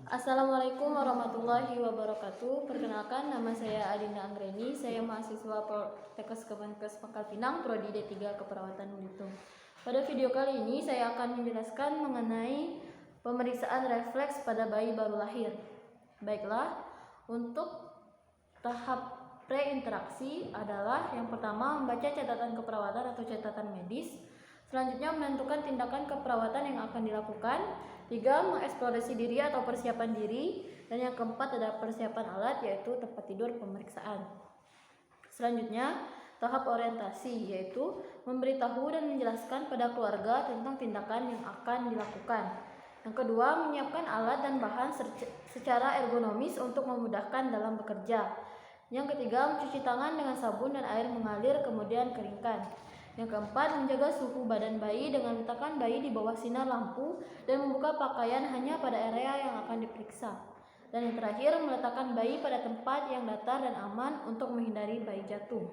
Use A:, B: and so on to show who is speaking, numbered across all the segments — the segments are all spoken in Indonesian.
A: Assalamualaikum warahmatullahi wabarakatuh. Perkenalkan, nama saya Adinda Anggreni. Saya mahasiswa Poltekkes Kemenkes Pangkal Pinang, Prodi D3 Keperawatan Belitung. Pada video kali ini saya akan menjelaskan mengenai pemeriksaan refleks pada bayi baru lahir. Baiklah, untuk tahap preinteraksi adalah yang pertama membaca catatan keperawatan atau catatan medis. Selanjutnya menentukan tindakan keperawatan yang akan dilakukan. 3. Mengeksplorasi diri atau persiapan diri. Dan yang keempat adalah persiapan alat, yaitu tempat tidur pemeriksaan. Selanjutnya tahap orientasi, yaitu memberitahu dan menjelaskan pada keluarga tentang tindakan yang akan dilakukan. Yang kedua, menyiapkan alat dan bahan secara ergonomis untuk memudahkan dalam bekerja. Yang ketiga, mencuci tangan dengan sabun dan air mengalir kemudian keringkan. Yang keempat, menjaga suhu badan bayi dengan meletakkan bayi di bawah sinar lampu dan membuka pakaian hanya pada area yang akan diperiksa. Dan yang terakhir, meletakkan bayi pada tempat yang datar dan aman untuk menghindari bayi jatuh.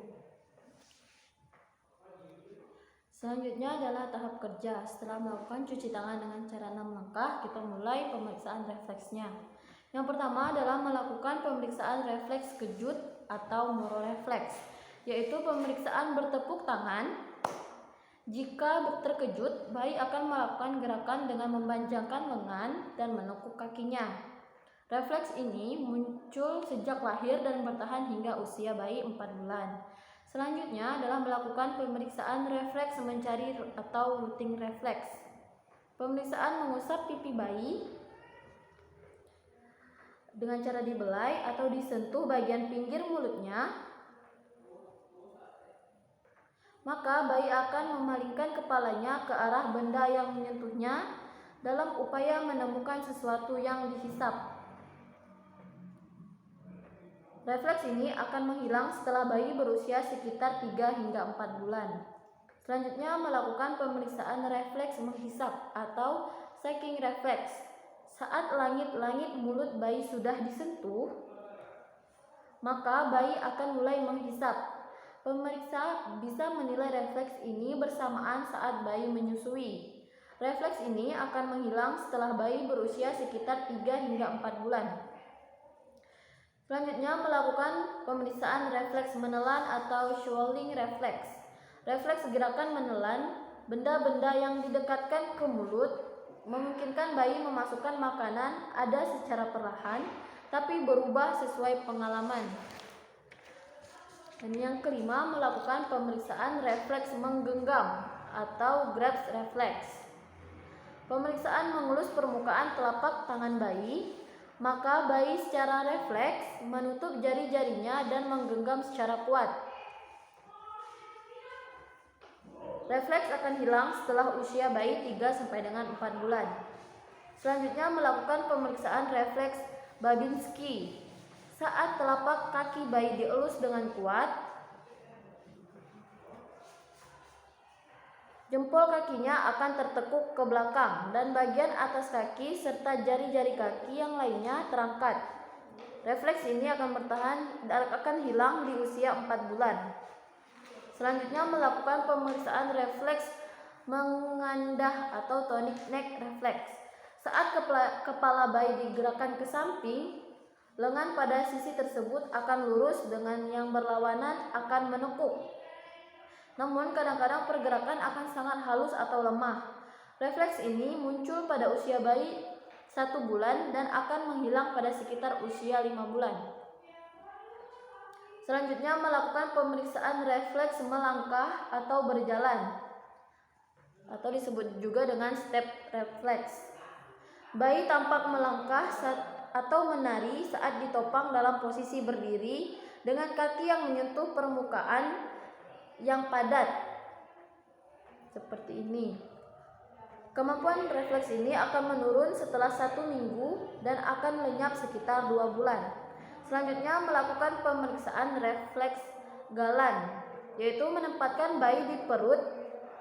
A: Selanjutnya adalah tahap kerja. Setelah melakukan cuci tangan dengan cara 6 langkah, kita mulai pemeriksaan refleksnya. Yang pertama adalah melakukan pemeriksaan refleks kejut atau mororefleks, yaitu pemeriksaan bertepuk tangan. Jika terkejut, bayi akan melakukan gerakan dengan memanjangkan lengan dan menekuk kakinya. Refleks ini muncul sejak lahir dan bertahan hingga usia bayi 4 bulan. Selanjutnya adalah melakukan pemeriksaan refleks mencari atau rooting refleks. Pemeriksaan mengusap pipi bayi dengan cara dibelai atau disentuh bagian pinggir mulutnya. Maka bayi akan memalingkan kepalanya ke arah benda yang menyentuhnya dalam upaya menemukan sesuatu yang dihisap. Refleks ini akan menghilang setelah bayi berusia sekitar 3 hingga 4 bulan. Selanjutnya melakukan pemeriksaan refleks menghisap atau sucking refleks. Saat langit-langit mulut bayi sudah disentuh, maka bayi akan mulai menghisap. Pemeriksa bisa menilai refleks ini bersamaan saat bayi menyusui. Refleks ini akan menghilang setelah bayi berusia sekitar 3 hingga 4 bulan. Selanjutnya melakukan pemeriksaan refleks menelan atau swallowing refleks. Refleks gerakan menelan benda-benda yang didekatkan ke mulut memungkinkan bayi memasukkan makanan ada secara perlahan tapi berubah sesuai pengalaman. Dan yang kelima, melakukan pemeriksaan refleks menggenggam atau grasp reflex. Pemeriksaan mengelus permukaan telapak tangan bayi, maka bayi secara refleks menutup jari-jarinya dan menggenggam secara kuat. Refleks akan hilang setelah usia bayi 3 sampai dengan 4 bulan. Selanjutnya melakukan pemeriksaan refleks Babinski. Saat telapak kaki bayi dielus dengan kuat, jempol kakinya akan tertekuk ke belakang dan bagian atas kaki serta jari-jari kaki yang lainnya terangkat. Refleks ini akan hilang di usia 4 bulan. Selanjutnya melakukan pemeriksaan refleks mengandah atau tonic neck reflex. Saat kepala bayi digerakkan ke samping, lengan pada sisi tersebut akan lurus dengan yang berlawanan akan menekuk. Namun kadang-kadang pergerakan akan sangat halus atau lemah. Refleks ini muncul pada usia bayi 1 bulan dan akan menghilang pada sekitar usia 5 bulan. Selanjutnya melakukan pemeriksaan refleks melangkah atau berjalan, atau disebut juga dengan step reflex. Bayi tampak melangkah atau menari saat ditopang dalam posisi berdiri dengan kaki yang menyentuh permukaan yang padat seperti ini. Kemampuan refleks ini akan menurun setelah 1 minggu dan akan lenyap sekitar 2 bulan. Selanjutnya melakukan pemeriksaan refleks galan, yaitu menempatkan bayi di perut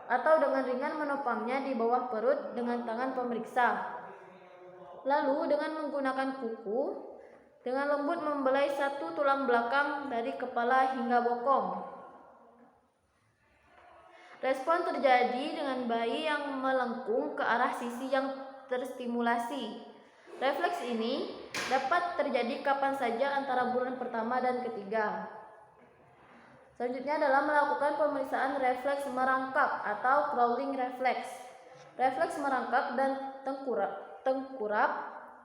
A: atau dengan ringan menopangnya di bawah perut dengan tangan pemeriksa. Lalu dengan menggunakan kuku, dengan lembut membelai 1 tulang belakang dari kepala hingga bokong. Respon terjadi dengan bayi yang melengkung ke arah sisi yang terstimulasi. Refleks ini dapat terjadi kapan saja antara bulan pertama dan ketiga. Selanjutnya adalah melakukan pemeriksaan refleks merangkak atau crawling reflex. Refleks merangkak dan tengkurap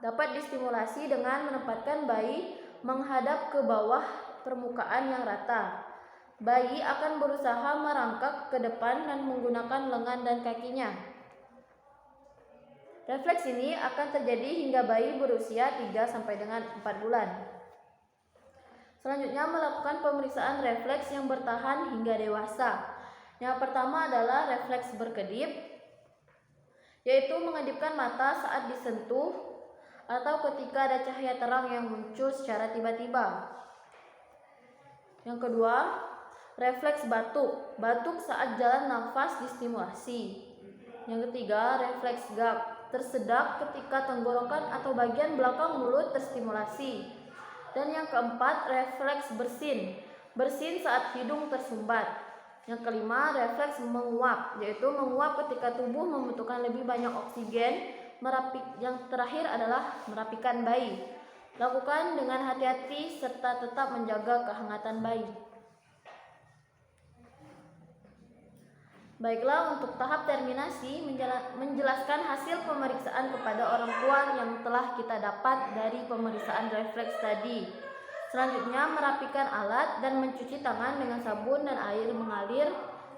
A: dapat distimulasi dengan menempatkan bayi menghadap ke bawah permukaan yang rata. Bayi akan berusaha merangkak ke depan dan menggunakan lengan dan kakinya. Refleks ini akan terjadi hingga bayi berusia 3 sampai dengan 4 bulan. Selanjutnya melakukan pemeriksaan refleks yang bertahan hingga dewasa. Yang pertama adalah refleks berkedip, yaitu mengedipkan mata saat disentuh atau ketika ada cahaya terang yang muncul secara tiba-tiba. Yang kedua, refleks batuk saat jalan nafas distimulasi. Yang ketiga, refleks gag, tersedak ketika tenggorokan atau bagian belakang mulut terstimulasi. Dan yang keempat, refleks bersin saat hidung tersumbat. Yang kelima, refleks menguap, yaitu menguap ketika tubuh membutuhkan lebih banyak oksigen. Yang terakhir adalah merapikan bayi. Lakukan dengan hati-hati serta tetap menjaga kehangatan bayi. Baiklah, untuk tahap terminasi menjelaskan hasil pemeriksaan kepada orang tua yang telah kita dapat dari pemeriksaan refleks tadi. Selanjutnya merapikan alat dan mencuci tangan dengan sabun dan air mengalir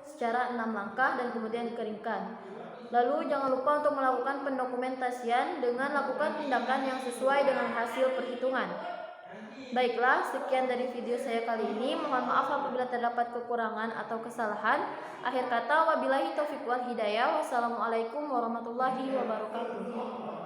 A: secara 6 langkah dan kemudian dikeringkan. Lalu jangan lupa untuk melakukan pendokumentasian dengan lakukan tindakan yang sesuai dengan hasil perhitungan. Baiklah, sekian dari video saya kali ini. Mohon maaf apabila terdapat kekurangan atau kesalahan. Akhir kata, wabillahi taufiq wal hidayah. Wassalamualaikum warahmatullahi wabarakatuh.